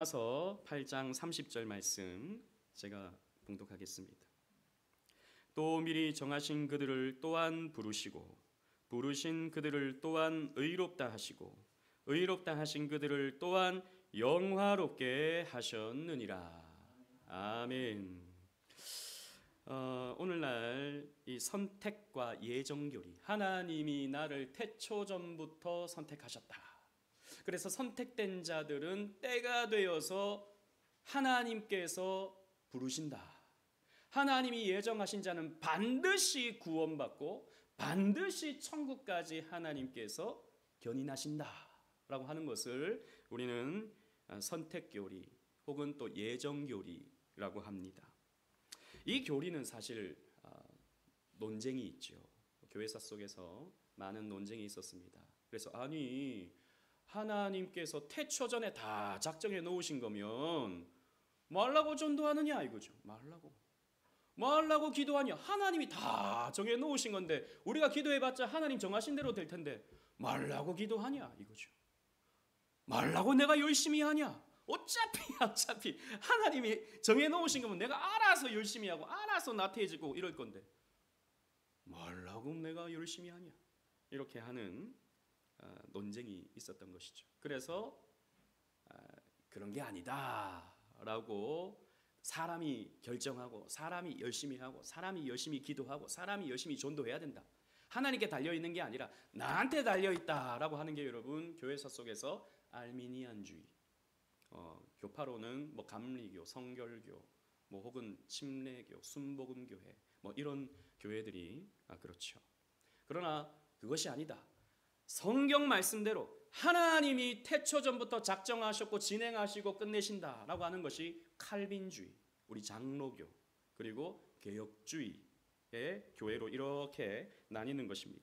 로마서 8장 30절 말씀 제가 봉독하겠습니다. 또 미리 정하신 그들을 또한 부르시고 부르신 그들을 또한 의롭다 하시고 의롭다 하신 그들을 또한 영화롭게 하셨느니라. 아멘. 오늘날 이 선택과 예정교리, 하나님이 나를 태초 전부터 선택하셨다. 그래서 선택된 자들은 때가 되어서 하나님께서 부르신다. 하나님이 예정하신 자는 반드시 구원받고 반드시 천국까지 하나님께서 견인하신다 라고 하는 것을 우리는 선택교리 혹은 또 예정교리라고 합니다. 이 교리는 사실 논쟁이 있죠. 교회사 속에서 많은 논쟁이 있었습니다. 그래서 아니 하나님께서 태초전에 다 작정해 놓으신 거면 말라고 전도하느냐 이거죠. 말라고 기도하냐. 하나님이 다 정해 놓으신 건데 우리가 기도해봤자 하나님 정하신 대로 될 텐데 말라고 기도하냐 이거죠. 말라고 내가 열심히 하냐. 어차피 하나님이 정해 놓으신 거면 내가 알아서 열심히 하고 알아서 나태해지고 이럴 건데 말라고 내가 열심히 하냐. 이렇게 하는 논쟁이 있었던 것이죠. 그래서 그런 게 아니다라고 사람이 결정하고 사람이 열심히 하고 사람이 열심히 기도하고 사람이 열심히 전도해야 된다. 하나님께 달려있는 게 아니라 나한테 달려있다라고 하는 게 여러분 교회사 속에서 알미니안주의, 교파로는 뭐 감리교, 성결교, 뭐 혹은 침례교, 순복음교회 뭐 이런 교회들이 그렇죠. 그러나 그것이 아니다. 성경 말씀대로 하나님이 태초전부터 작정하셨고 진행하시고 끝내신다라고 하는 것이 칼빈주의, 우리 장로교 그리고 개혁주의의 교회로 이렇게 나뉘는 것입니다.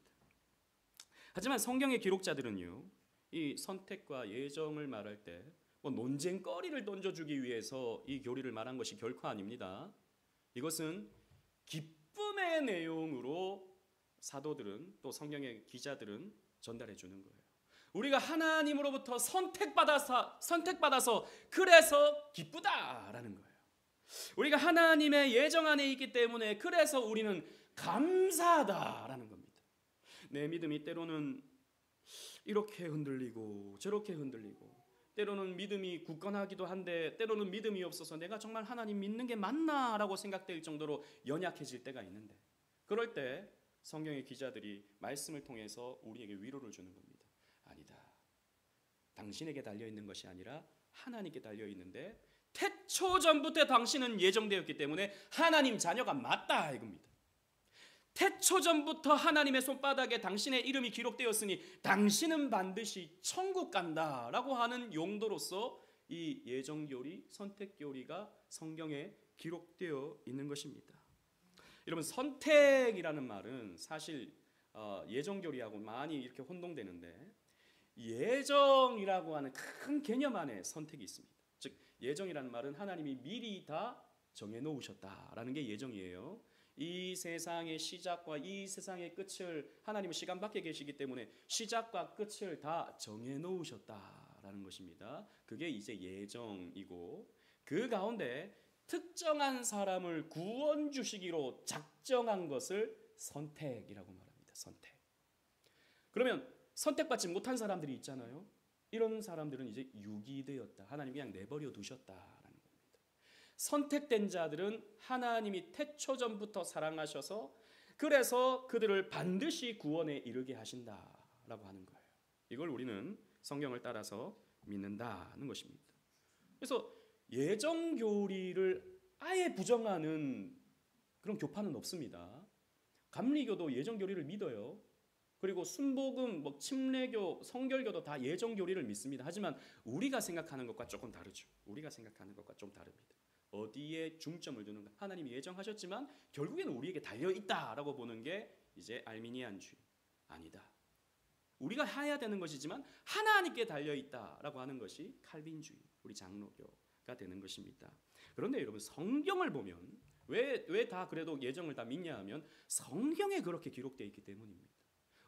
하지만 성경의 기록자들은요, 이 선택과 예정을 말할 때 뭐 논쟁거리를 던져주기 위해서 이 교리를 말한 것이 결코 아닙니다. 이것은 기쁨의 내용으로 사도들은 또 성경의 기자들은 전달해 주는 거예요. 우리가 하나님으로부터 선택받아서 그래서 기쁘다라는 거예요. 우리가 하나님의 예정 안에 있기 때문에 그래서 우리는 감사하다라는 겁니다. 내 믿음이 때로는 이렇게 흔들리고 저렇게 흔들리고 때로는 믿음이 굳건하기도 한데 때로는 믿음이 없어서 내가 정말 하나님 믿는 게 맞나라고 생각될 정도로 연약해질 때가 있는데 그럴 때 성경의 기자들이 말씀을 통해서 우리에게 위로를 주는 겁니다. 아니다. 당신에게 달려있는 것이 아니라 하나님께 달려있는데 태초전부터 당신은 예정되었기 때문에 하나님 자녀가 맞다 이겁니다. 태초전부터 하나님의 손바닥에 당신의 이름이 기록되었으니 당신은 반드시 천국 간다라고 하는 용도로서 이 예정교리, 선택교리가 성경에 기록되어 있는 것입니다. 여러분 선택이라는 말은 사실 예정교리하고 많이 이렇게 혼동되는데 예정이라고 하는 큰 개념 안에 선택이 있습니다. 즉 예정이라는 말은 하나님이 미리 다 정해놓으셨다라는 게 예정이에요. 이 세상의 시작과 이 세상의 끝을 하나님은 시간 밖에 계시기 때문에 시작과 끝을 다 정해놓으셨다라는 것입니다. 그게 이제 예정이고 그 가운데 특정한 사람을 구원 주시기로 작정한 것을 선택이라고 말합니다. 선택. 그러면 선택받지 못한 사람들이 있잖아요. 이런 사람들은 이제 유기되었다. 하나님이 그냥 내버려 두셨다라는 겁니다. 선택된 자들은 하나님이 태초전부터 사랑하셔서 그래서 그들을 반드시 구원에 이르게 하신다라고 하는 거예요. 이걸 우리는 성경을 따라서 믿는다는 것입니다. 그래서 예정교리를 아예 부정하는 그런 교파는 없습니다. 감리교도 예정교리를 믿어요. 그리고 순복음, 침례교, 성결교도 다 예정교리를 믿습니다. 하지만 우리가 생각하는 것과 조금 다르죠. 우리가 생각하는 것과 좀 다릅니다. 어디에 중점을 두는가? 하나님이 예정하셨지만 결국에는 우리에게 달려있다라고 보는 게 이제 알미니안주의. 아니다. 우리가 해야 되는 것이지만 하나님께 달려있다라고 하는 것이 칼빈주의, 우리 장로교가 되는 것입니다. 그런데 여러분 성경을 보면 왜 다 그래도 예정을 다 믿냐 하면 성경에 그렇게 기록되어 있기 때문입니다.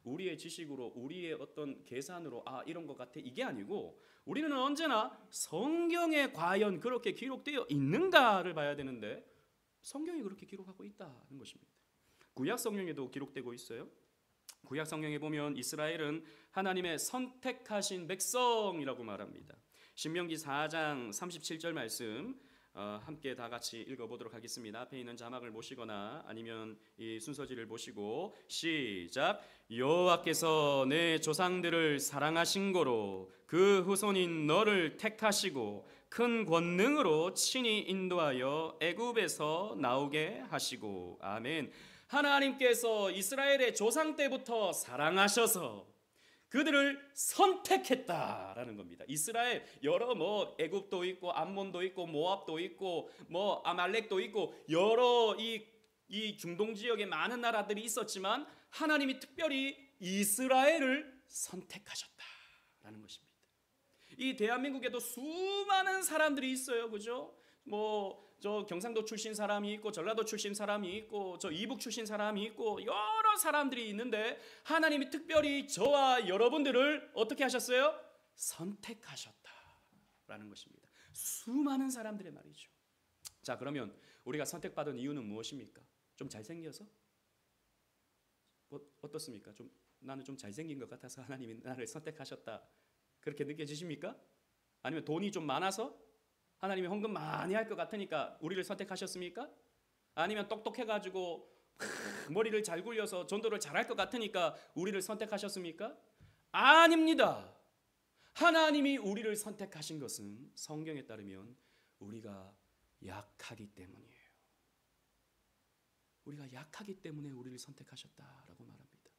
우리의 지식으로, 우리의 어떤 계산으로 이런 것 같아, 이게 아니고 우리는 언제나 성경에 과연 그렇게 기록되어 있는가를 봐야 되는데 성경이 그렇게 기록하고 있다는 것입니다. 구약 성경에도 기록되고 있어요. 구약 성경에 보면 이스라엘은 하나님의 선택하신 백성이라고 말합니다. 신명기 4장 37절 말씀 함께 다 같이 읽어보도록 하겠습니다. 앞에 있는 자막을 보시거나 아니면 이 순서지를 보시고 시작. 여호와께서 내 조상들을 사랑하신 고로 그 후손인 너를 택하시고 큰 권능으로 친히 인도하여 애굽에서 나오게 하시고. 아멘. 하나님께서 이스라엘의 조상 때부터 사랑하셔서 그들을 선택했다라는 겁니다. 이스라엘 여러 애굽도 있고 암몬도 있고 모압도 있고 아말렉도 있고 여러 이 중동 지역에 많은 나라들이 있었지만 하나님이 특별히 이스라엘을 선택하셨다라는 것입니다. 이 대한민국에도 수많은 사람들이 있어요. 그죠? 저 경상도 출신 사람이 있고 전라도 출신 사람이 있고 저 이북 출신 사람이 있고 여러 사람들이 있는데 하나님이 특별히 저와 여러분들을 어떻게 하셨어요? 선택하셨다라는 것입니다. 수많은 사람들의 말이죠. 자, 그러면 우리가 선택받은 이유는 무엇입니까? 좀 잘생겨서? 어떻습니까? 나는 좀 잘생긴 것 같아서 하나님이 나를 선택하셨다, 그렇게 느껴지십니까? 아니면 돈이 좀 많아서 하나님이 헌금 많이 할 것 같으니까 우리를 선택하셨습니까? 아니면 똑똑해가지고 머리를 잘 굴려서 전도를 잘할 것 같으니까 우리를 선택하셨습니까? 아닙니다. 하나님이 우리를 선택하신 것은 성경에 따르면 우리가 약하기 때문이에요. 우리가 약하기 때문에 우리를 선택하셨다라고 말합니다.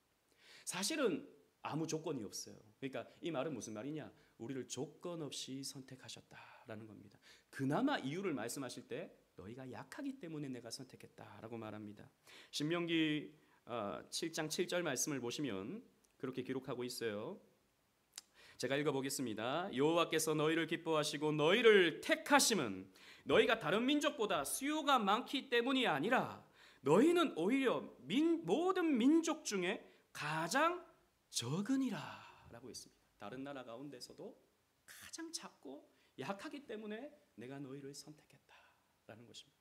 사실은 아무 조건이 없어요. 그러니까 이 말은 무슨 말이냐? 우리를 조건 없이 선택하셨다라는 겁니다. 그나마 이유를 말씀하실 때 너희가 약하기 때문에 내가 선택했다라고 말합니다. 신명기 7장 7절 말씀을 보시면 그렇게 기록하고 있어요. 제가 읽어보겠습니다. 여호와께서 너희를 기뻐하시고 너희를 택하심은 너희가 다른 민족보다 수요가 많기 때문이 아니라 너희는 오히려 모든 민족 중에 가장 적으니라 라고 했습니다. 다른 나라 가운데서도 가장 작고 약하기 때문에 내가 너희를 선택했다라는 것입니다.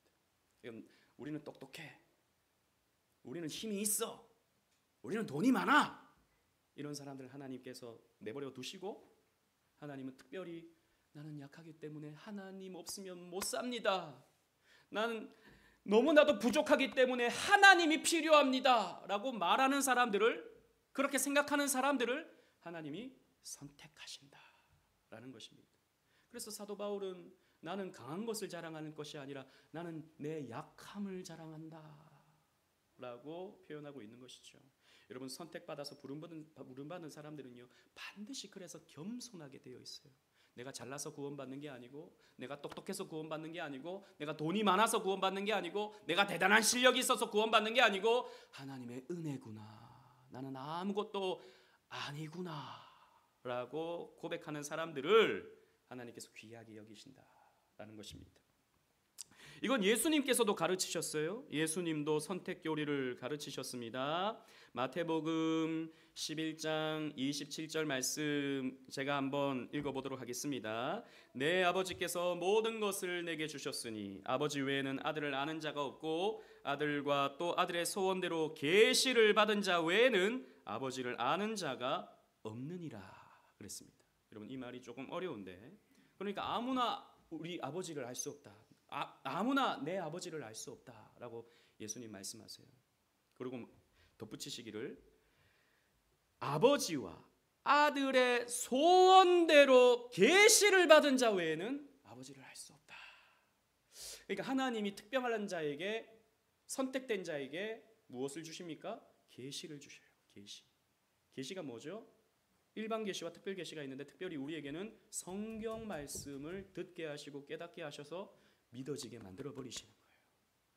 우리는 똑똑해, 우리는 힘이 있어, 우리는 돈이 많아, 이런 사람들 하나님께서 내버려 두시고 하나님은 특별히 나는 약하기 때문에 하나님 없으면 못 삽니다, 나는 너무나도 부족하기 때문에 하나님이 필요합니다 라고 말하는 사람들을, 그렇게 생각하는 사람들을 하나님이 선택하신다라는 것입니다. 그래서 사도 바울은 나는 강한 것을 자랑하는 것이 아니라 나는 내 약함을 자랑한다 라고 표현하고 있는 것이죠. 여러분, 선택받아서 부름받은 사람들은요 반드시 그래서 겸손하게 되어 있어요. 내가 잘나서 구원받는 게 아니고, 내가 똑똑해서 구원받는 게 아니고, 내가 돈이 많아서 구원받는 게 아니고, 내가 대단한 실력이 있어서 구원받는 게 아니고 하나님의 은혜구나, 나는 아무것도 아니구나 라고 고백하는 사람들을 하나님께서 귀하게 여기신다라는 것입니다. 이건 예수님께서도 가르치셨어요. 예수님도 선택 교리를 가르치셨습니다. 마태복음 11장 27절 말씀 제가 한번 읽어보도록 하겠습니다. 내 아버지께서 모든 것을 내게 주셨으니 아버지 외에는 아들을 아는 자가 없고 아들과 또 아들의 소원대로 계시를 받은 자 외에는 아버지를 아는 자가 없느니라 그랬습니다. 여러분, 이 말이 조금 어려운데, 그러니까 아무나 우리 아버지를 알 수 없다, 아무나 내 아버지를 알 수 없다라고 예수님 말씀하세요. 그리고 덧붙이시기를 아버지와 아들의 소원대로 계시를 받은 자 외에는 아버지를 알 수 없다. 그러니까 하나님이 특별한 자에게, 선택된 자에게 무엇을 주십니까? 계시를 주셔요. 계시가 뭐죠? 일반 계시와 특별 계시가 있는데 특별히 우리에게는 성경 말씀을 듣게 하시고 깨닫게 하셔서 믿어지게 만들어 버리시는 거예요.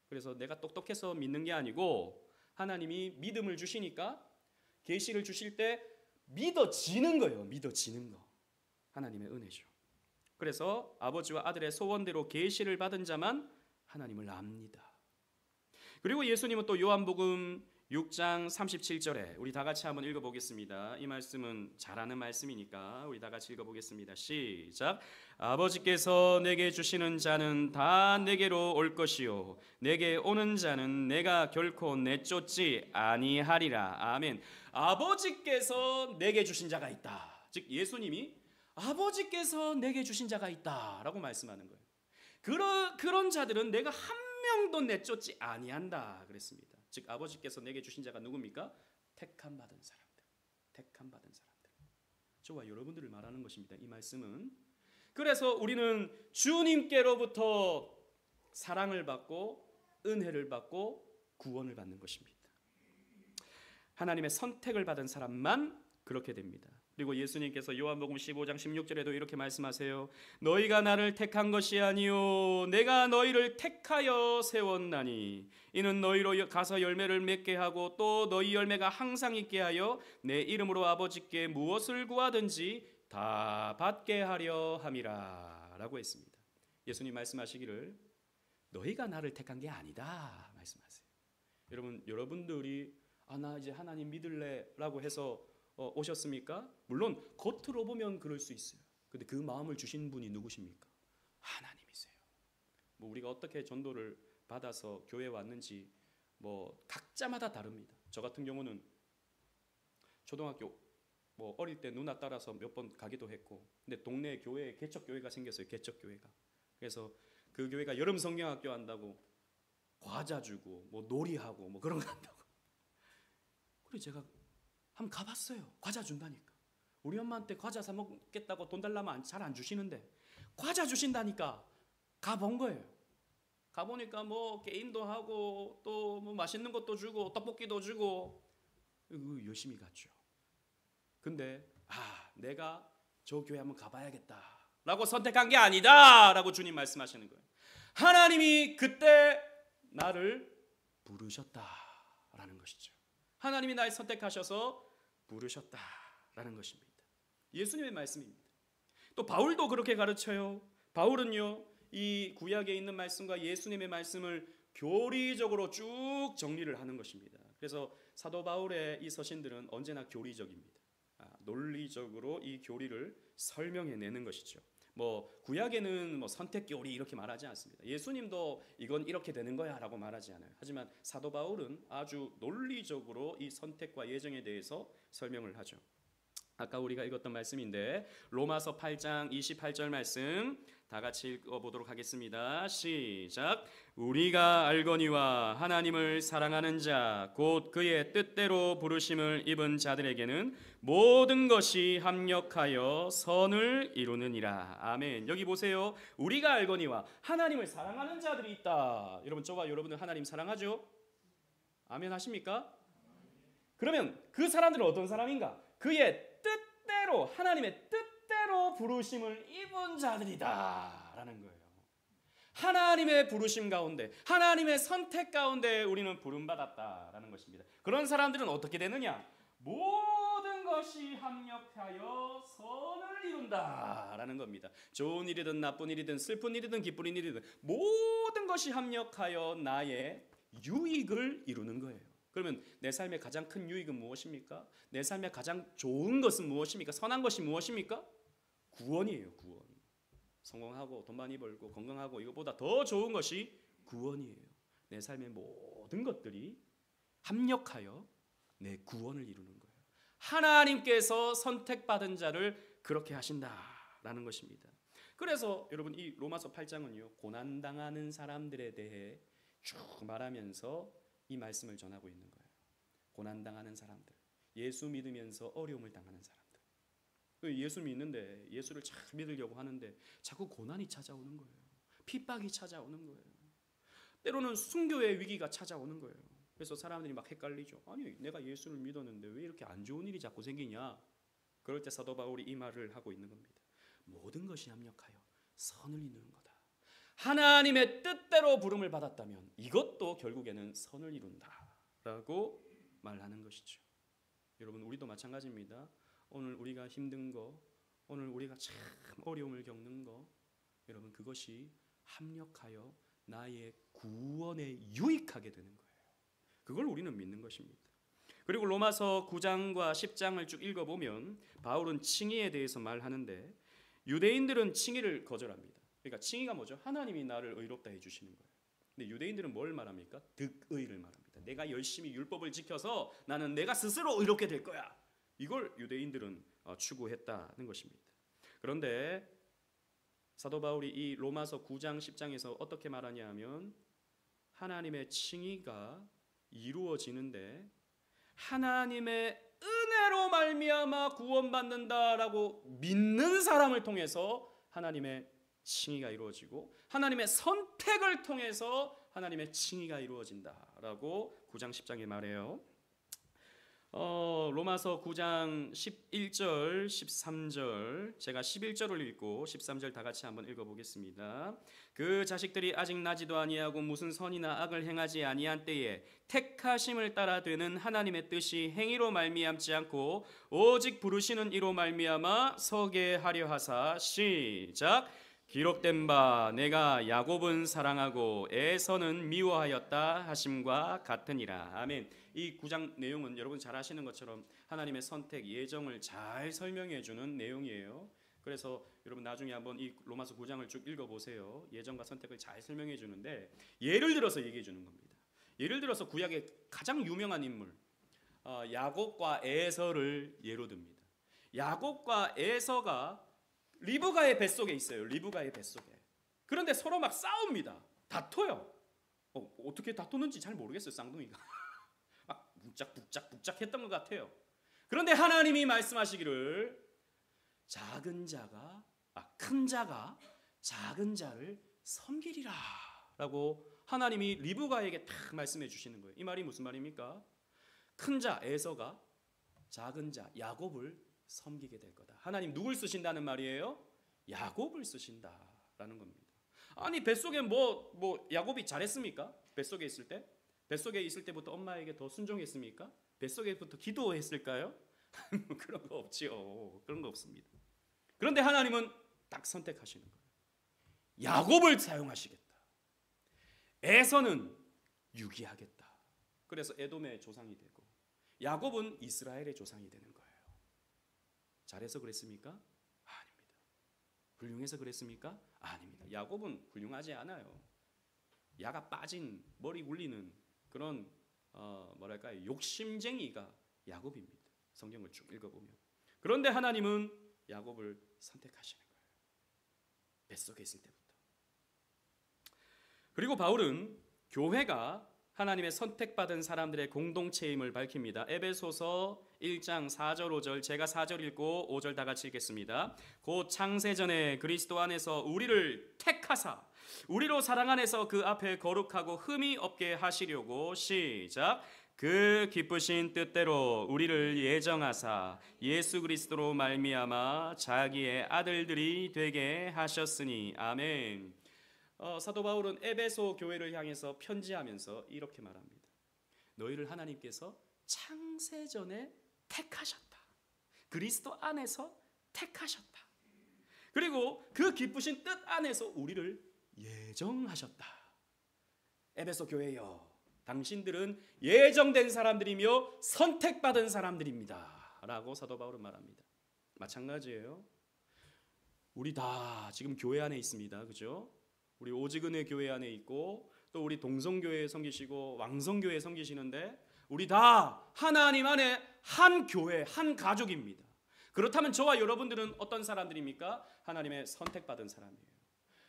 그래서 내가 똑똑해서 믿는 게 아니고 하나님이 믿음을 주시니까 계시를 주실 때 믿어지는 거예요. 믿어지는 거. 하나님의 은혜죠. 그래서 아버지와 아들의 소원대로 계시를 받은 자만 하나님을 압니다. 그리고 예수님은 또 요한복음 6장 37절에 우리 다 같이 한번 읽어보겠습니다. 이 말씀은 잘 아는 말씀이니까 우리 다 같이 읽어보겠습니다. 시작. 아버지께서 내게 주시는 자는 다 내게로 올 것이요 내게 오는 자는 내가 결코 내쫓지 아니하리라. 아멘. 아버지께서 내게 주신 자가 있다. 즉 예수님이 아버지께서 내게 주신 자가 있다라고 말씀하는 거예요. 그런 자들은 내가 한 명도 내쫓지 아니한다 그랬습니다. 즉 아버지께서 내게 주신 자가 누굽니까? 택함 받은 사람들. 택함 받은 사람들. 저와 여러분들을 말하는 것입니다. 이 말씀은. 그래서 우리는 주님께로부터 사랑을 받고 은혜를 받고 구원을 받는 것입니다. 하나님의 선택을 받은 사람만 그렇게 됩니다. 그리고 예수님께서 요한복음 15장 16절에도 이렇게 말씀하세요. 너희가 나를 택한 것이 아니요 내가 너희를 택하여 세웠나니 이는 너희로 가서 열매를 맺게 하고 또 너희 열매가 항상 있게 하여 내 이름으로 아버지께 무엇을 구하든지 다 받게 하려 함이라 라고 했습니다. 예수님 말씀하시기를 너희가 나를 택한 게 아니다 말씀하세요. 여러분들이 나 이제 하나님 믿을래 라고 해서 오셨습니까? 물론 겉으로 보면 그럴 수 있어요. 근데 그 마음을 주신 분이 누구십니까? 하나님이세요. 우리가 어떻게 전도를 받아서 교회에 왔는지 각자마다 다릅니다. 저 같은 경우는 초등학교 어릴 때 누나 따라서 몇 번 가기도 했고, 근데 동네 교회에 개척 교회가 생겼어요. 개척 교회가. 그래서 그 교회가 여름 성경학교 한다고 과자 주고 놀이하고 그런 거 한다고. 그래서 제가 한번 가봤어요. 과자 준다니까. 우리 엄마한테 과자 사 먹겠다고 돈 달라면 잘 안 주시는데 과자 주신다니까 가본 거예요. 가보니까 게임도 하고 또 맛있는 것도 주고 떡볶이도 주고 열심히 갔죠. 근데 내가 저 교회 한번 가봐야겠다 라고 선택한 게 아니다 라고 주님 말씀하시는 거예요. 하나님이 그때 나를 부르셨다라는 것이죠. 하나님이 날 선택하셔서 부르셨다라는 것입니다. 예수님의 말씀입니다. 또 바울도 그렇게 가르쳐요. 바울은요, 이 구약에 있는 말씀과 예수님의 말씀을 교리적으로 쭉 정리를 하는 것입니다. 그래서 사도 바울의 이 서신들은 언제나 교리적입니다. 논리적으로 이 교리를 설명해내는 것이죠. 구약에는 선택 교리 이렇게 말하지 않습니다. 예수님도 이건 이렇게 되는 거야 라고 말하지 않아요. 하지만 사도 바울은 아주 논리적으로 이 선택과 예정에 대해서 설명을 하죠. 아까 우리가 읽었던 말씀인데 로마서 8장 28절 말씀 다 같이 읽어보도록 하겠습니다. 시작. 우리가 알거니와 하나님을 사랑하는 자 곧 그의 뜻대로 부르심을 입은 자들에게는 모든 것이 합력하여 선을 이루느니라. 아멘. 여기 보세요. 우리가 알거니와 하나님을 사랑하는 자들이 있다. 여러분, 저와 여러분들 하나님 사랑하죠? 아멘 하십니까? 그러면 그 사람들은 어떤 사람인가? 그의 뜻대로, 하나님의 뜻대로 부르심을 입은 자들이다 라는 거예요. 하나님의 부르심 가운데, 하나님의 선택 가운데 우리는 부름받았다라는 것입니다. 그런 사람들은 어떻게 되느냐? 모든 것이 합력하여 선을 이룬다라는 겁니다. 좋은 일이든 나쁜 일이든 슬픈 일이든 기쁜 일이든 모든 것이 합력하여 나의 유익을 이루는 거예요. 그러면 내 삶의 가장 큰 유익은 무엇입니까? 내 삶의 가장 좋은 것은 무엇입니까? 선한 것이 무엇입니까? 구원이에요. 구원. 성공하고 돈 많이 벌고 건강하고 이것보다 더 좋은 것이 구원이에요. 내 삶의 모든 것들이 합력하여 내 구원을 이루는 거예요. 하나님께서 선택받은 자를 그렇게 하신다라는 것입니다. 그래서 여러분 이 로마서 8장은요, 고난당하는 사람들에 대해 쭉 말하면서 이 말씀을 전하고 있는 거예요. 고난당하는 사람들, 예수 믿으면서 어려움을 당하는 사람들. 예수 믿는데 예수를 잘 믿으려고 하는데 자꾸 고난이 찾아오는 거예요. 핍박이 찾아오는 거예요. 때로는 순교의 위기가 찾아오는 거예요. 그래서 사람들이 막 헷갈리죠. 아니, 내가 예수를 믿었는데 왜 이렇게 안 좋은 일이 자꾸 생기냐? 그럴 때 사도 바울이 이 말을 하고 있는 겁니다. 모든 것이 합력하여 선을 이루는 거다. 하나님의 뜻대로 부름을 받았다면 이것도 결국에는 선을 이룬다라고 말하는 것이죠. 여러분, 우리도 마찬가지입니다. 오늘 우리가 힘든 거, 오늘 우리가 참 어려움을 겪는 거, 여러분 그것이 합력하여 나의 구원에 유익하게 되는 거예요. 그걸 우리는 믿는 것입니다. 그리고 로마서 9장과 10장을 쭉 읽어보면 바울은 칭의에 대해서 말하는데 유대인들은 칭의를 거절합니다. 그러니까 칭의가 뭐죠? 하나님이 나를 의롭다 해주시는 거예요. 근데 유대인들은 뭘 말합니까? 득의를 말합니다. 내가 열심히 율법을 지켜서 나는 내가 스스로 의롭게 될 거야. 이걸 유대인들은 추구했다는 것입니다. 그런데 사도 바울이 이 로마서 9장 10장에서 어떻게 말하냐 하면 하나님의 칭의가 이루어지는데 하나님의 은혜로 말미암아 구원받는다라고 믿는 사람을 통해서 하나님의 칭의가 이루어지고 하나님의 선택을 통해서 하나님의 칭의가 이루어진다라고 9장 10장에 말해요. 로마서 9장 11절 13절 제가 11절을 읽고 13절 다 같이 한번 읽어보겠습니다. 그 자식들이 아직 나지도 아니하고 무슨 선이나 악을 행하지 아니한 때에 택하심을 따라 되는 하나님의 뜻이 행위로 말미암지 않고 오직 부르시는 이로 말미암아 서게 하려 하사 시작 기록된 바 내가 야곱은 사랑하고 에서는 미워하였다 하심과 같으니라. 아멘. 이 9장 내용은 여러분 잘 아시는 것처럼 하나님의 선택 예정을 잘 설명해 주는 내용이에요. 그래서 여러분 나중에 한번 이 로마서 9장을 쭉 읽어보세요. 예정과 선택을 잘 설명해 주는데 예를 들어서 얘기해 주는 겁니다. 예를 들어서 구약의 가장 유명한 인물 야곱과 에서를 예로 듭니다. 야곱과 에서가 리브가의 뱃속에 있어요. 리브가의 뱃속에. 그런데 서로 막 싸웁니다. 다퉈요. 어떻게 다투는지 잘 모르겠어요. 쌍둥이가. 막 북작 했던 것 같아요. 그런데 하나님이 말씀하시기를 큰 자가 작은 자를 섬기리라 라고 하나님이 리브가에게 딱 말씀해 주시는 거예요. 이 말이 무슨 말입니까? 큰 자 에서가 작은 자 야곱을 섬기게 될 거다. 하나님 누굴 쓰신다는 말이에요? 야곱을 쓰신다라는 겁니다. 아니 뱃속에 뭐 야곱이 잘했습니까? 뱃속에 있을 때? 뱃속에 있을 때부터 엄마에게 더 순종했습니까? 뱃속에부터 기도했을까요? 그런 거 없지요. 그런 거 없습니다. 그런데 하나님은 딱 선택하시는 거예요. 야곱을 사용하시겠다. 에서는 유기하겠다. 그래서 에돔의 조상이 되고 야곱은 이스라엘의 조상이 되는 거예요. 잘해서 그랬습니까? 아닙니다. 훌륭해서 그랬습니까? 아닙니다. 야곱은 훌륭하지 않아요. 야가 빠진 머리 굴리는 그런 욕심쟁이가 야곱입니다. 성경을 쭉 읽어보면. 그런데 하나님은 야곱을 선택하시는 거예요. 뱃속에 있을 때부터. 그리고 바울은 교회가 하나님의 선택받은 사람들의 공동체임을 밝힙니다. 에베소서 1장 4절 5절 제가 4절 읽고 5절 다 같이 읽겠습니다. 곧 창세전에 그리스도 안에서 우리를 택하사 우리로 사랑 안에서 그 앞에 거룩하고 흠이 없게 하시려고 시작 그 기쁘신 뜻대로 우리를 예정하사 예수 그리스도로 말미암아 자기의 아들들이 되게 하셨으니 아멘. 사도 바울은 에베소 교회를 향해서 편지하면서 이렇게 말합니다. 너희를 하나님께서 창세전에 택하셨다. 그리스도 안에서 택하셨다. 그리고 그 기쁘신 뜻 안에서 우리를 예정하셨다. 에베소 교회여, 당신들은 예정된 사람들이며 선택받은 사람들입니다. 라고 사도 바울은 말합니다. 마찬가지예요. 우리 다 지금 교회 안에 있습니다. 그죠? 우리 오직은혜 교회 안에 있고 또 우리 동성교회 섬기시고 왕성교회 섬기시는데 우리 다 하나님 안에 한 교회, 한 가족입니다. 그렇다면 저와 여러분들은 어떤 사람들입니까? 하나님의 선택받은 사람이에요.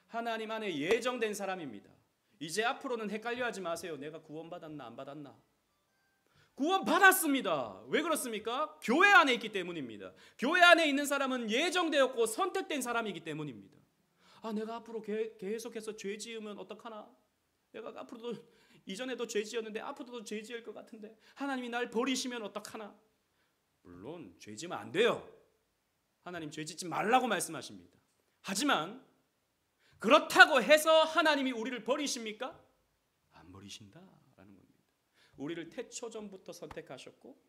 하나님 안에 예정된 사람입니다. 이제 앞으로는 헷갈려하지 마세요. 내가 구원받았나 안 받았나? 구원받았습니다. 왜 그렇습니까? 교회 안에 있기 때문입니다. 교회 안에 있는 사람은 예정되었고 선택된 사람이기 때문입니다. 내가 앞으로 계속해서 죄 지으면 어떡하나? 내가 앞으로도 이전에도 죄 지었는데 앞으로도 죄 지을 것 같은데 하나님이 날 버리시면 어떡하나? 물론 죄 지으면 안 돼요. 하나님 죄 짓지 말라고 말씀하십니다. 하지만 그렇다고 해서 하나님이 우리를 버리십니까? 안 버리신다라는 겁니다. 우리를 태초전부터 선택하셨고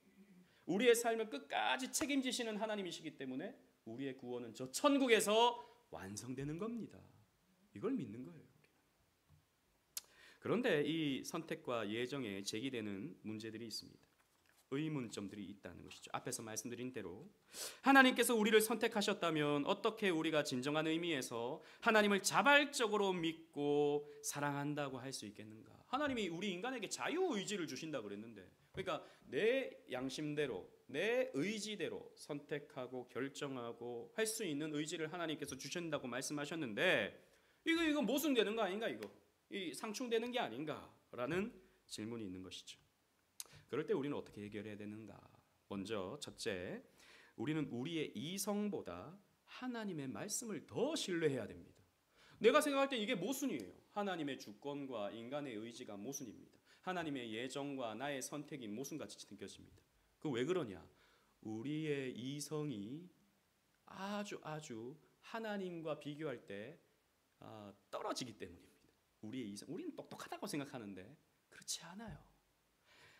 우리의 삶을 끝까지 책임지시는 하나님이시기 때문에 우리의 구원은 저 천국에서 완성되는 겁니다. 이걸 믿는 거예요. 그런데 이 선택과 예정에 제기되는 문제들이 있습니다. 의문점들이 있다는 것이죠. 앞에서 말씀드린 대로 하나님께서 우리를 선택하셨다면 어떻게 우리가 진정한 의미에서 하나님을 자발적으로 믿고 사랑한다고 할 수 있겠는가? 하나님이 우리 인간에게 자유의지를 주신다고 그랬는데, 그러니까 내 양심대로 내 의지대로 선택하고 결정하고 할 수 있는 의지를 하나님께서 주신다고 말씀하셨는데, 이거 모순되는 거 아닌가? 이 상충되는 게 아닌가라는 질문이 있는 것이죠. 그럴 때 우리는 어떻게 해결해야 되는가? 먼저 첫째, 우리는 우리의 이성보다 하나님의 말씀을 더 신뢰해야 됩니다. 내가 생각할 때 이게 모순이에요. 하나님의 주권과 인간의 의지가 모순입니다. 하나님의 예정과 나의 선택이 모순같이 느껴집니다. 그 왜 그러냐? 우리의 이성이 아주 하나님과 비교할 때 떨어지기 때문입니다. 우리의 이성, 우리는 똑똑하다고 생각하는데 그렇지 않아요.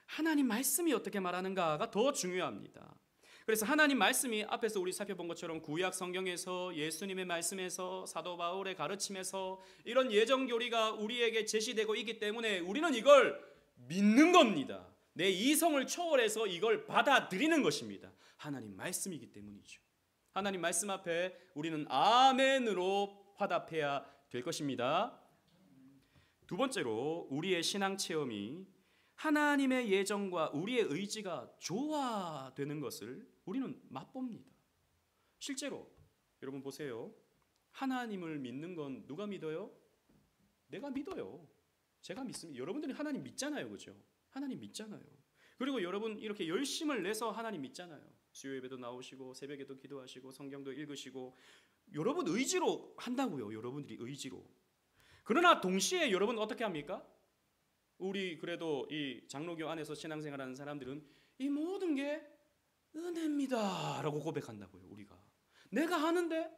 하나님 말씀이 어떻게 말하는가가 더 중요합니다. 그래서 하나님 말씀이 앞에서 우리 살펴본 것처럼 구약 성경에서 예수님의 말씀에서 사도 바울의 가르침에서 이런 예정 교리가 우리에게 제시되고 있기 때문에 우리는 이걸 믿는 겁니다. 내 이성을 초월해서 이걸 받아들이는 것입니다. 하나님 말씀이기 때문이죠. 하나님 말씀 앞에 우리는 아멘으로 화답해야 될 것입니다. 두 번째로 우리의 신앙 체험이 하나님의 예정과 우리의 의지가 조화되는 것을 우리는 맛봅니다. 실제로 여러분 보세요. 하나님을 믿는 건 누가 믿어요? 내가 믿어요. 제가 믿습니다. 여러분들이 하나님 믿잖아요. 그죠? 하나님 믿잖아요. 그리고 여러분 이렇게 열심을 내서 하나님 믿잖아요. 수요 예배도 나오시고 새벽에도 기도하시고 성경도 읽으시고 여러분 의지로 한다고요. 여러분들이 의지로. 그러나 동시에 여러분 어떻게 합니까? 우리 그래도 이 장로교 안에서 신앙생활하는 사람들은 이 모든 게 은혜입니다 라고 고백한다고요. 우리가 내가 하는데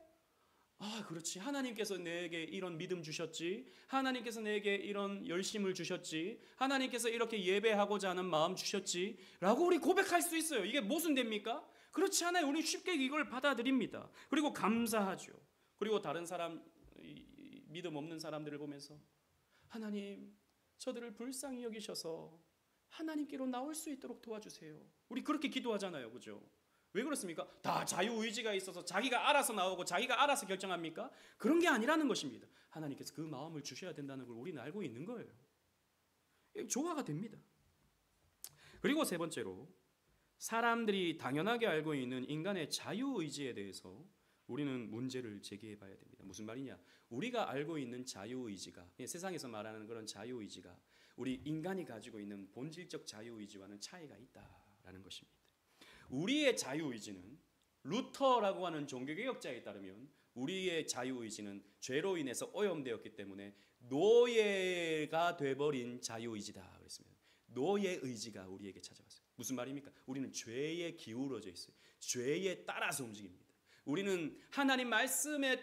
그렇지, 하나님께서 내게 이런 믿음 주셨지, 하나님께서 내게 이런 열심을 주셨지, 하나님께서 이렇게 예배하고자 하는 마음 주셨지 라고 우리 고백할 수 있어요. 이게 모순됩니까? 그렇지 않아요. 우리 쉽게 이걸 받아들입니다. 그리고 감사하죠. 그리고 다른 사람, 믿음 없는 사람들을 보면서 하나님 저들을 불쌍히 여기셔서 하나님께로 나올 수 있도록 도와주세요. 우리 그렇게 기도하잖아요. 그죠? 왜 그렇습니까? 다 자유의지가 있어서 자기가 알아서 나오고 자기가 알아서 결정합니까? 그런 게 아니라는 것입니다. 하나님께서 그 마음을 주셔야 된다는 걸 우리는 알고 있는 거예요. 조화가 됩니다. 그리고 세 번째로 사람들이 당연하게 알고 있는 인간의 자유의지에 대해서 우리는 문제를 제기해 봐야 됩니다. 무슨 말이냐? 우리가 알고 있는 자유의지가, 세상에서 말하는 그런 자유의지가 우리 인간이 가지고 있는 본질적 자유의지와는 차이가 있다라는 것입니다. 우리의 자유의지는 루터라고 하는 종교개혁자에 따르면 우리의 자유의지는 죄로 인해서 오염되었기 때문에 노예가 돼버린 자유의지다 그랬습니다. 노예 의지가 우리에게 찾아왔어요. 무슨 말입니까? 우리는 죄에 기울어져 있어요. 죄에 따라서 움직입니다. 우리는 하나님 말씀의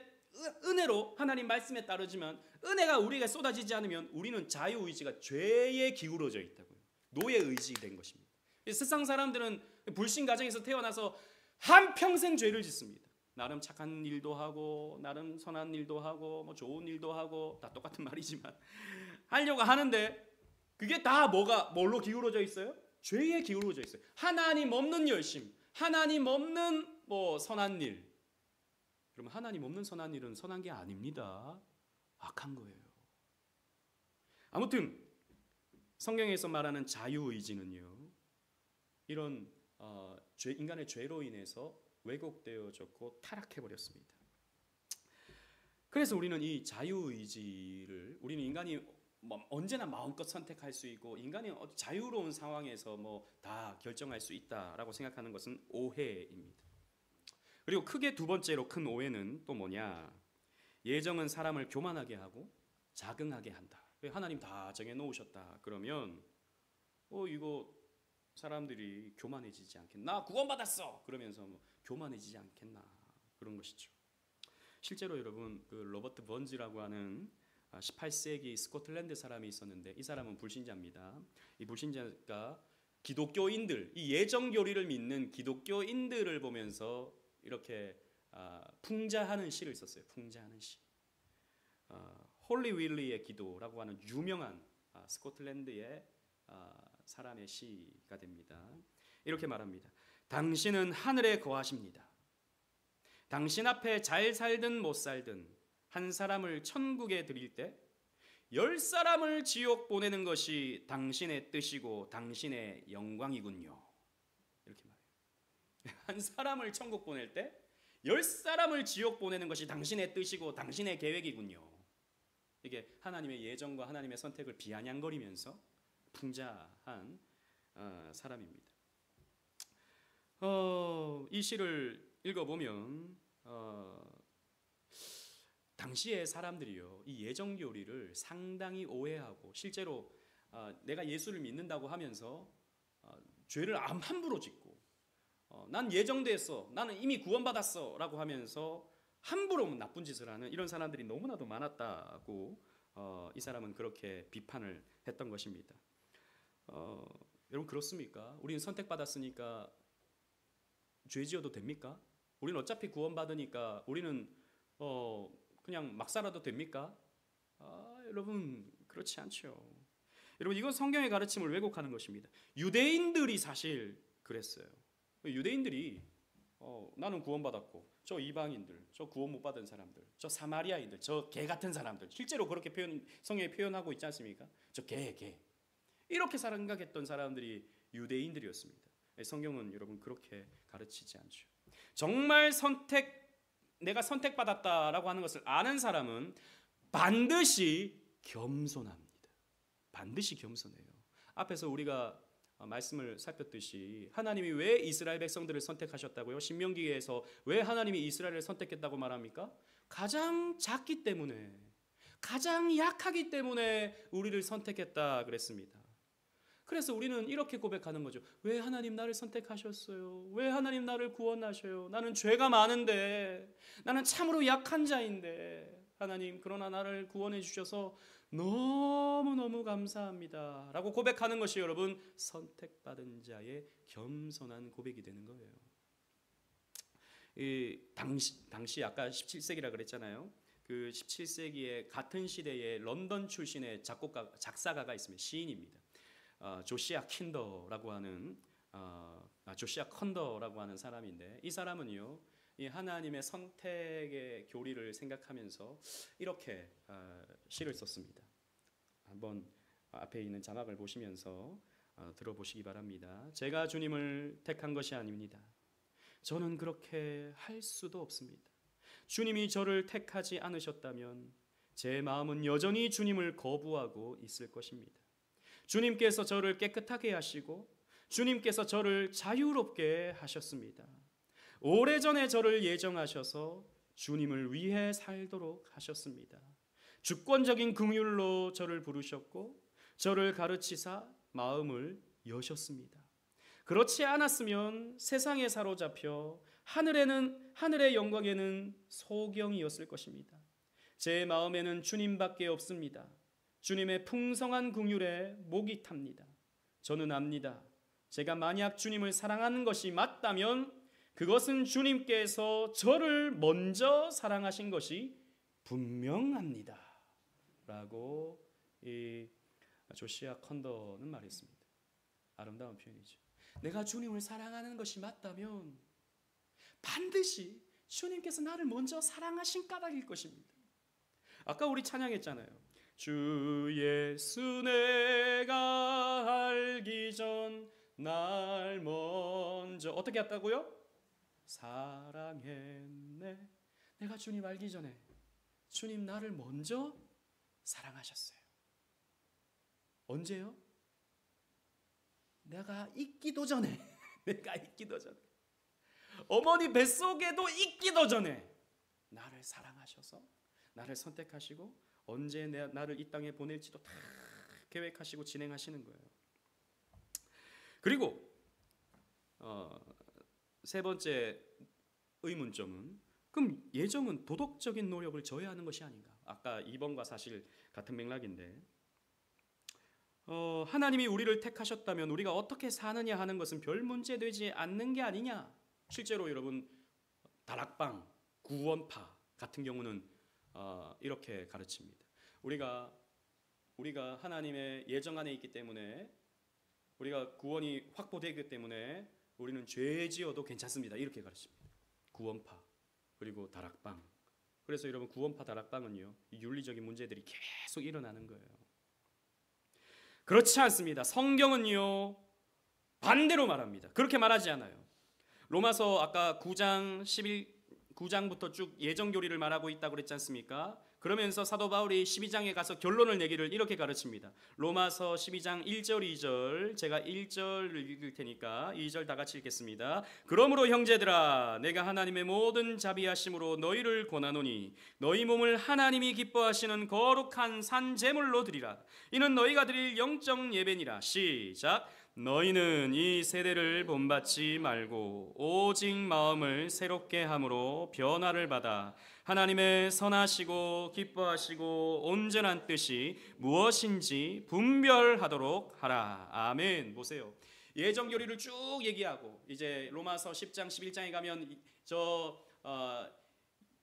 은혜로 하나님 말씀에 따르지만 은혜가 우리에게 쏟아지지 않으면 우리는 자유의지가 죄에 기울어져 있다고요. 노예의지 된 것입니다. 세상 사람들은 불신 가정에서 태어나서 한평생 죄를 짓습니다. 나름 착한 일도 하고 나름 선한 일도 하고 뭐 좋은 일도 하고 다 똑같은 말이지만 하려고 하는데 그게 다 뭘로 기울어져 있어요? 죄에 기울어져 있어요. 하나님 없는 열심, 하나님 없는 선한 일. 그러면 하나님 없는 선한 일은 선한 게 아닙니다. 악한 거예요. 아무튼 성경에서 말하는 자유의지는요, 이런 인간의 죄로 인해서 왜곡되어졌고 타락해버렸습니다. 그래서 우리는 이 자유의지를 우리는 인간이 언제나 마음껏 선택할 수 있고 인간이 자유로운 상황에서 다 결정할 수 있다라고 생각하는 것은 오해입니다. 그리고 크게 두 번째로 큰 오해는 또 뭐냐? 예정은 사람을 교만하게 하고 자긍하게 한다. 하나님 다 정해놓으셨다. 그러면 이거 사람들이 교만해지지 않겠나? 구원받았어! 그러면서 교만해지지 않겠나? 그런 것이죠. 실제로 여러분 그 로버트 번즈라고 하는 18세기 스코틀랜드 사람이 있었는데 이 사람은 불신자입니다. 이 불신자가 기독교인들, 이 예정 교리를 믿는 기독교인들을 보면서 이렇게 풍자하는 시를 썼어요. 풍자하는 시. 홀리 윌리의 기도라고 하는 유명한 스코틀랜드의 사람의 시가 됩니다. 이렇게 말합니다. 당신은 하늘에 거하십니다. 당신 앞에 잘 살든 못 살든 한 사람을 천국에 드릴 때 10사람을 지옥 보내는 것이 당신의 뜻이고 당신의 영광이군요. 이렇게 말해요. 한 사람을 천국 보낼 때 10사람을 지옥 보내는 것이 당신의 뜻이고 당신의 계획이군요. 이게 하나님의 예정과 하나님의 선택을 비아냥거리면서 풍자한 사람입니다. 이 시를 읽어보면 당시의 사람들이요, 이 예정교리를 상당히 오해하고 실제로 내가 예수를 믿는다고 하면서 죄를 함부로 짓고 난 예정됐어, 나는 이미 구원받았어 라고 하면서 함부로 나쁜 짓을 하는 이런 사람들이 너무나도 많았다고 이 사람은 그렇게 비판을 했던 것입니다. 여러분 그렇습니까? 우리는 선택받았으니까 죄 지어도 됩니까? 우리는 어차피 구원받으니까 우리는 그냥 막 살아도 됩니까? 여러분 그렇지 않죠. 여러분 이건 성경의 가르침을 왜곡하는 것입니다. 유대인들이 사실 그랬어요. 유대인들이 나는 구원받았고 저 이방인들, 저 구원 못 받은 사람들, 저 사마리아인들, 저 개 같은 사람들, 실제로 그렇게 성경에 표현하고 있지 않습니까? 저 개 이렇게 생각했던 사람들이 유대인들이었습니다. 성경은 여러분 그렇게 가르치지 않죠. 정말 내가 선택받았다라고 하는 것을 아는 사람은 반드시 겸손합니다. 반드시 겸손해요. 앞에서 우리가 말씀을 살폈듯이 하나님이 왜 이스라엘 백성들을 선택하셨다고요? 신명기에서 왜 하나님이 이스라엘을 선택했다고 말합니까? 가장 작기 때문에, 가장 약하기 때문에 우리를 선택했다 그랬습니다. 그래서 우리는 이렇게 고백하는 거죠. 왜 하나님 나를 선택하셨어요? 왜 하나님 나를 구원하셔요? 나는 죄가 많은데, 나는 참으로 약한 자인데, 하나님 그러나 나를 구원해 주셔서 너무너무 감사합니다 라고 고백하는 것이 여러분 선택받은 자의 겸손한 고백이 되는 거예요. 당시 아까 17세기라 그랬잖아요. 그 17세기에 같은 시대에 런던 출신의 작사가가 있습니다. 시인입니다. 조시아 킨더라고 하는 조시아 컨더라고 하는 사람인데 이 사람은요, 이 하나님의 선택의 교리를 생각하면서 이렇게 시를 썼습니다. 한번 앞에 있는 자막을 보시면서 들어보시기 바랍니다. 제가 주님을 택한 것이 아닙니다. 저는 그렇게 할 수도 없습니다. 주님이 저를 택하지 않으셨다면 제 마음은 여전히 주님을 거부하고 있을 것입니다. 주님께서 저를 깨끗하게 하시고 주님께서 저를 자유롭게 하셨습니다. 오래전에 저를 예정하셔서 주님을 위해 살도록 하셨습니다. 주권적인 긍휼로 저를 부르셨고 저를 가르치사 마음을 여셨습니다. 그렇지 않았으면 세상에 사로잡혀 하늘의 영광에는 소경이었을 것입니다. 제 마음에는 주님밖에 없습니다. 주님의 풍성한 긍휼에 목이 탑니다. 저는 압니다. 제가 만약 주님을 사랑하는 것이 맞다면 그것은 주님께서 저를 먼저 사랑하신 것이 분명합니다 라고 이 조시아 컨더는 말했습니다. 아름다운 표현이죠. 내가 주님을 사랑하는 것이 맞다면 반드시 주님께서 나를 먼저 사랑하신 까닭일 것입니다. 아까 우리 찬양했잖아요. 주 예수 내가 알기 전 날 먼저 어떻게 했다고요? 사랑했네. 내가 주님 알기 전에 주님 나를 먼저 사랑하셨어요. 언제요? 내가 있기도 전에 어머니 뱃속에도 있기도 전에 나를 사랑하셔서 나를 선택하시고 언제 나를 이 땅에 보낼지도 다 계획하시고 진행하시는 거예요. 그리고 세 번째 의문점은 그럼 예정은 도덕적인 노력을 저해하는 것이 아닌가? 아까 2번과 사실 같은 맥락인데 하나님이 우리를 택하셨다면 우리가 어떻게 사느냐 하는 것은 별 문제 되지 않는 게 아니냐? 실제로 여러분 다락방, 구원파 같은 경우는 이렇게 가르칩니다. 우리가 하나님의 예정 안에 있기 때문에, 우리가 구원이 확보되기 때문에 우리는 죄 지어도 괜찮습니다. 이렇게 가르칩니다. 구원파 그리고 다락방. 그래서 여러분, 구원파 다락방은요, 이 윤리적인 문제들이 계속 일어나는 거예요. 그렇지 않습니다. 성경은요 반대로 말합니다. 그렇게 말하지 않아요. 로마서 아까 9장부터 쭉 예정교리를 말하고 있다고 그랬지 않습니까? 그러면서 사도 바울이 12장에 가서 결론을 내기를 이렇게 가르칩니다. 로마서 12장 1절 2절, 제가 1절을 읽을 테니까 2절 다 같이 읽겠습니다. 그러므로 형제들아, 내가 하나님의 모든 자비하심으로 너희를 권하노니 너희 몸을 하나님이 기뻐하시는 거룩한 산 제물로 드리라. 이는 너희가 드릴 영적 예배니라. 시작. 너희는 이 세대를 본받지 말고 오직 마음을 새롭게 함으로 변화를 받아 하나님의 선하시고 기뻐하시고 온전한 뜻이 무엇인지 분별하도록 하라. 아멘. 보세요. 예정교리를 쭉 얘기하고 이제 로마서 10장 11장에 가면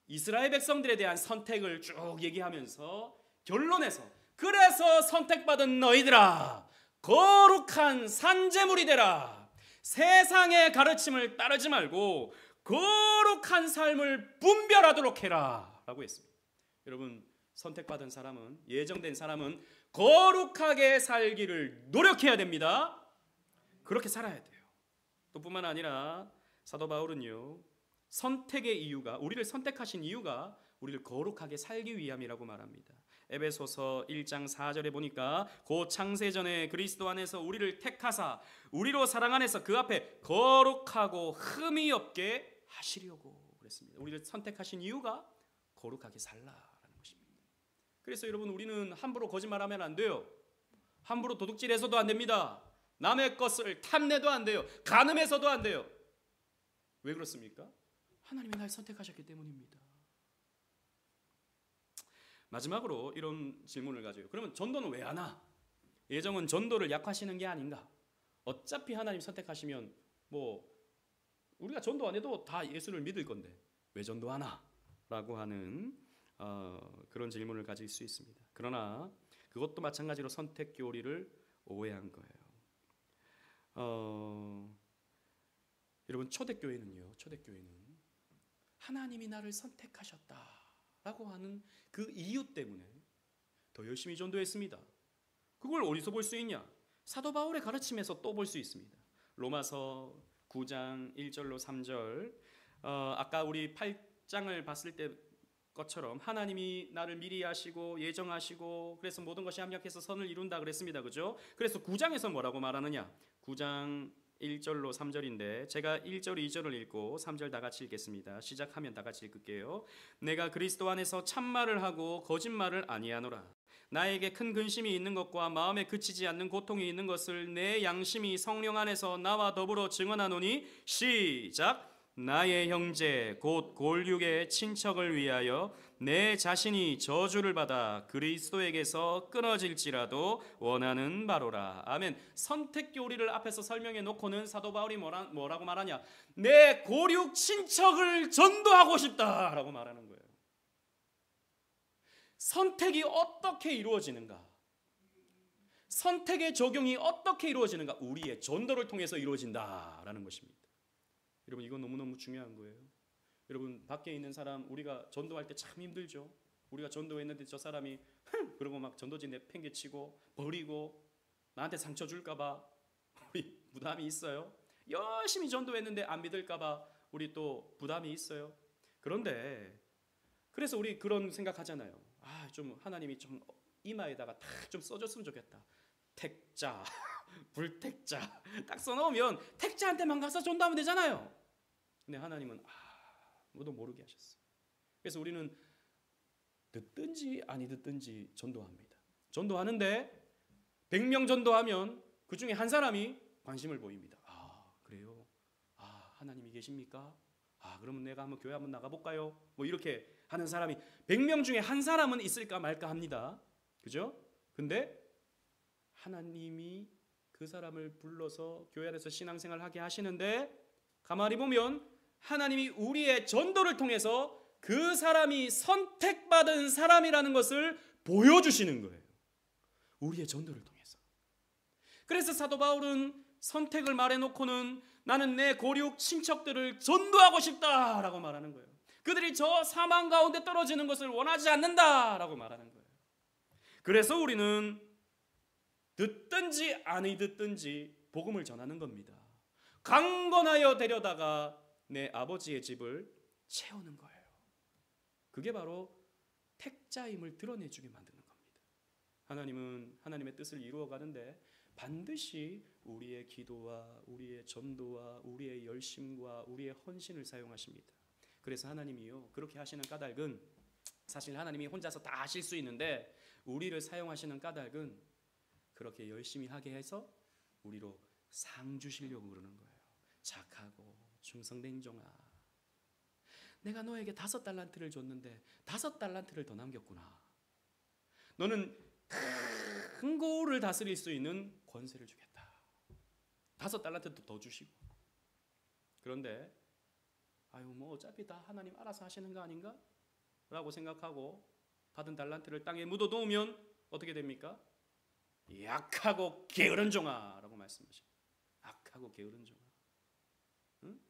이스라엘 백성들에 대한 선택을 쭉 얘기하면서 결론에서, 그래서 선택받은 너희들아, 거룩한 산제물이 되라. 세상의 가르침을 따르지 말고 거룩한 삶을 분별하도록 해라 라고 했습니다. 여러분, 선택받은 사람은, 예정된 사람은 거룩하게 살기를 노력해야 됩니다. 그렇게 살아야 돼요. 또 뿐만 아니라 사도 바울은요, 선택의 이유가, 우리를 선택하신 이유가 우리를 거룩하게 살기 위함이라고 말합니다. 에베소서 1장 4절에 보니까 곧 창세전에 그리스도 안에서 우리를 택하사 우리로 사랑 안에서 그 앞에 거룩하고 흠이 없게 하시려고 그랬습니다. 우리를 선택하신 이유가 거룩하게 살라라는 것입니다. 그래서 여러분, 우리는 함부로 거짓말하면 안 돼요. 함부로 도둑질해서도 안 됩니다. 남의 것을 탐내도 안 돼요. 간음해서도 안 돼요. 왜 그렇습니까? 하나님이 날 선택하셨기 때문입니다. 마지막으로 이런 질문을 가져요. 그러면 전도는 왜 안 하? 예정은 전도를 약화시키는 게 아닌가? 어차피 하나님 선택하시면 뭐 우리가 전도 안 해도 다 예수를 믿을 건데 왜 전도하나? 라고 하는 그런 질문을 가질 수 있습니다. 그러나 그것도 마찬가지로 선택 교리를 오해한 거예요. 여러분, 초대교회는 하나님이 나를 선택하셨다 라고 하는 그 이유 때문에 더 열심히 전도했습니다. 그걸 어디서 볼 수 있냐? 사도 바울의 가르침에서 또 볼 수 있습니다. 로마서 9장 1절로 3절, 아까 우리 8장을 봤을 때 것처럼 하나님이 나를 미리 아시고 예정하시고 그래서 모든 것이 합력해서 선을 이룬다 그랬습니다. 그죠? 그래서 9장에서 뭐라고 말하느냐? 9장 1절로 3절인데 제가 1절 2절을 읽고 3절 다 같이 읽겠습니다. 시작하면 다 같이 읽을게요. 내가 그리스도 안에서 참말을 하고 거짓말을 아니하노라. 나에게 큰 근심이 있는 것과 마음에 그치지 않는 고통이 있는 것을 내 양심이 성령 안에서 나와 더불어 증언하노니, 시작. 나의 형제 곧 골육의 친척을 위하여 내 자신이 저주를 받아 그리스도에게서 끊어질지라도 원하는 바로라. 아멘. 선택 교리를 앞에서 설명해 놓고는 사도 바울이 뭐라고 말하냐? 내 골육 친척을 전도하고 싶다라고 말하는 거예요. 선택이 어떻게 이루어지는가? 선택의 적용이 어떻게 이루어지는가? 우리의 전도를 통해서 이루어진다라는 것입니다. 여러분, 이건 너무너무 중요한 거예요. 여러분, 밖에 있는 사람, 우리가 전도할 때 참 힘들죠. 우리가 전도했는데 저 사람이 그러고 막 전도지 내팽개치고 버리고 나한테 상처 줄까 봐 우리 부담이 있어요. 열심히 전도했는데 안 믿을까 봐 우리 또 부담이 있어요. 그런데 그래서 우리 그런 생각하잖아요. 좀 하나님이 좀 이마에다가 탁 좀 써줬으면 좋겠다. 택자, 불택자 딱 써놓으면 택자한테만 가서 전도하면 되잖아요. 근데 하나님은 아무도 모르게 하셨어요. 그래서 우리는 듣든지 아니 듣든지 전도합니다. 전도하는데 100명 전도하면 그 중에 한 사람이 관심을 보입니다. 그래요? 하나님이 계십니까? 그러면 내가 한번 교회 한번 나가볼까요? 뭐 이렇게 하는 사람이 100명 중에 한 사람은 있을까 말까 합니다. 그죠? 근데 하나님이 그 사람을 불러서 교회 안에서 신앙생활 하게 하시는데 가만히 보면 하나님이 우리의 전도를 통해서 그 사람이 선택받은 사람이라는 것을 보여주시는 거예요. 우리의 전도를 통해서. 그래서 사도 바울은 선택을 말해놓고는 나는 내 고륙 친척들을 전도하고 싶다라고 말하는 거예요. 그들이 저 사망 가운데 떨어지는 것을 원하지 않는다라고 말하는 거예요. 그래서 우리는 듣든지 아니 듣든지 복음을 전하는 겁니다. 강건하여 데려다가 내 아버지의 집을 채우는 거예요. 그게 바로 택자임을 드러내주게 만드는 겁니다. 하나님은 하나님의 뜻을 이루어가는데 반드시 우리의 기도와 우리의 전도와 우리의 열심과 우리의 헌신을 사용하십니다. 그래서 하나님이요, 그렇게 하시는 까닭은 사실 하나님이 혼자서 다 하실 수 있는데 우리를 사용하시는 까닭은 그렇게 열심히 하게 해서 우리로 상 주시려고 그러는 거예요. 착하고 충성된 종아, 내가 너에게 5달란트를 줬는데 5달란트를 더 남겼구나. 너는 큰 고을을 다스릴 수 있는 권세를 주겠다. 5달란트도 더 주시고. 그런데 아유 뭐 어차피 다 하나님 알아서 하시는 거 아닌가? 라고 생각하고 받은 달란트를 땅에 묻어놓으면 어떻게 됩니까? 약하고 게으른 종아 라고 말씀하십니다. 악하고 게으른 종아, 응?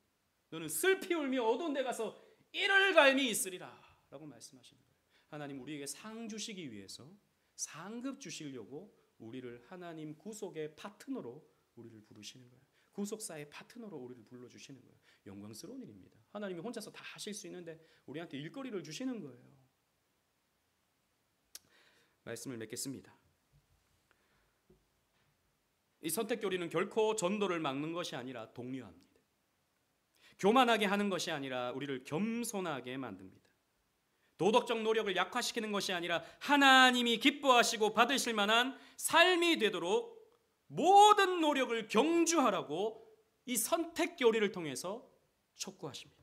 너는 슬피 울며 어두운 데 가서 이를 갈미 있으리라 라고 말씀하시는 거예요. 하나님 우리에게 상 주시기 위해서 상급 주시려고 우리를 하나님 구속의 파트너로 우리를 부르시는 거예요. 구속사의 파트너로 우리를 불러주시는 거예요. 영광스러운 일입니다. 하나님이 혼자서 다 하실 수 있는데 우리한테 일거리를 주시는 거예요. 말씀을 맺겠습니다. 이 선택교리는 결코 전도를 막는 것이 아니라 독려합니다. 교만하게 하는 것이 아니라 우리를 겸손하게 만듭니다. 도덕적 노력을 약화시키는 것이 아니라 하나님이 기뻐하시고 받으실 만한 삶이 되도록 모든 노력을 경주하라고 이 선택교리를 통해서 촉구하십니다.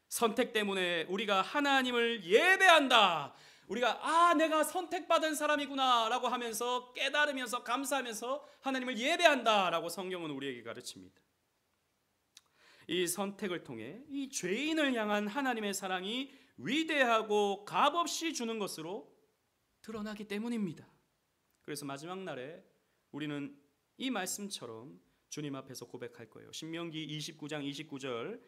선택 때문에 우리가 하나님을 예배한다. 우리가 내가 선택받은 사람이구나 라고 하면서 깨달으면서 감사하면서 하나님을 예배한다 라고 성경은 우리에게 가르칩니다. 이 선택을 통해 이 죄인을 향한 하나님의 사랑이 위대하고 값없이 주는 것으로 드러나기 때문입니다. 그래서 마지막 날에 우리는 이 말씀처럼 주님 앞에서 고백할 거예요. 신명기 29장 29절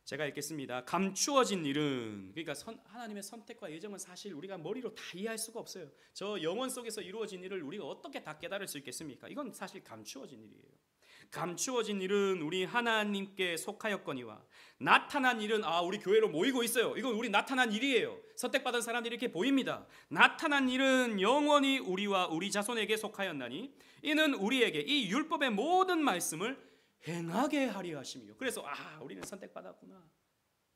제가 읽겠습니다. 감추어진 일은, 그러니까 하나님의 선택과 예정은 사실 우리가 머리로 다 이해할 수가 없어요. 저 영혼 속에서 이루어진 일을 우리가 어떻게 다 깨달을 수 있겠습니까? 이건 사실 감추어진 일이에요. 감추어진 일은 우리 하나님께 속하였거니와 나타난 일은 우리 교회로 모이고 있어요. 이건 우리 나타난 일이에요. 선택받은 사람들이 이렇게 보입니다. 나타난 일은 영원히 우리와 우리 자손에게 속하였나니 이는 우리에게 이 율법의 모든 말씀을 행하게 하려 하심이요. 그래서 우리는 선택받았구나.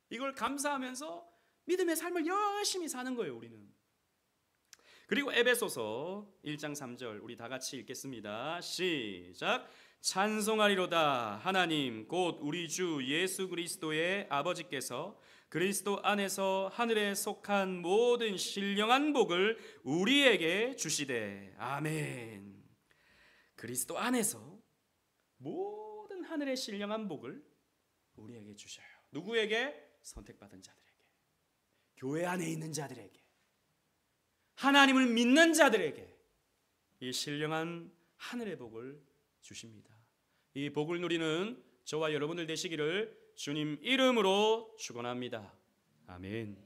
이걸 감사하면서 믿음의 삶을 열심히 사는 거예요. 우리는. 그리고 에베소서 1장 3절 우리 다 같이 읽겠습니다. 시작. 찬송하리로다 하나님 곧 우리 주 예수 그리스도의 아버지께서 그리스도 안에서 하늘에 속한 모든 신령한 복을 우리에게 주시되. 아멘. 그리스도 안에서 모든 하늘의 신령한 복을 우리에게 주셔요. 누구에게? 선택받은 자들에게, 교회 안에 있는 자들에게, 하나님을 믿는 자들에게 이 신령한 하늘의 복을 주십니다. 이 복을 누리는 저와 여러분들 되시기를 주님 이름으로 축원합니다. 아멘.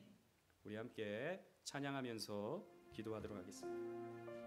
우리 함께 찬양하면서 기도하도록 하겠습니다.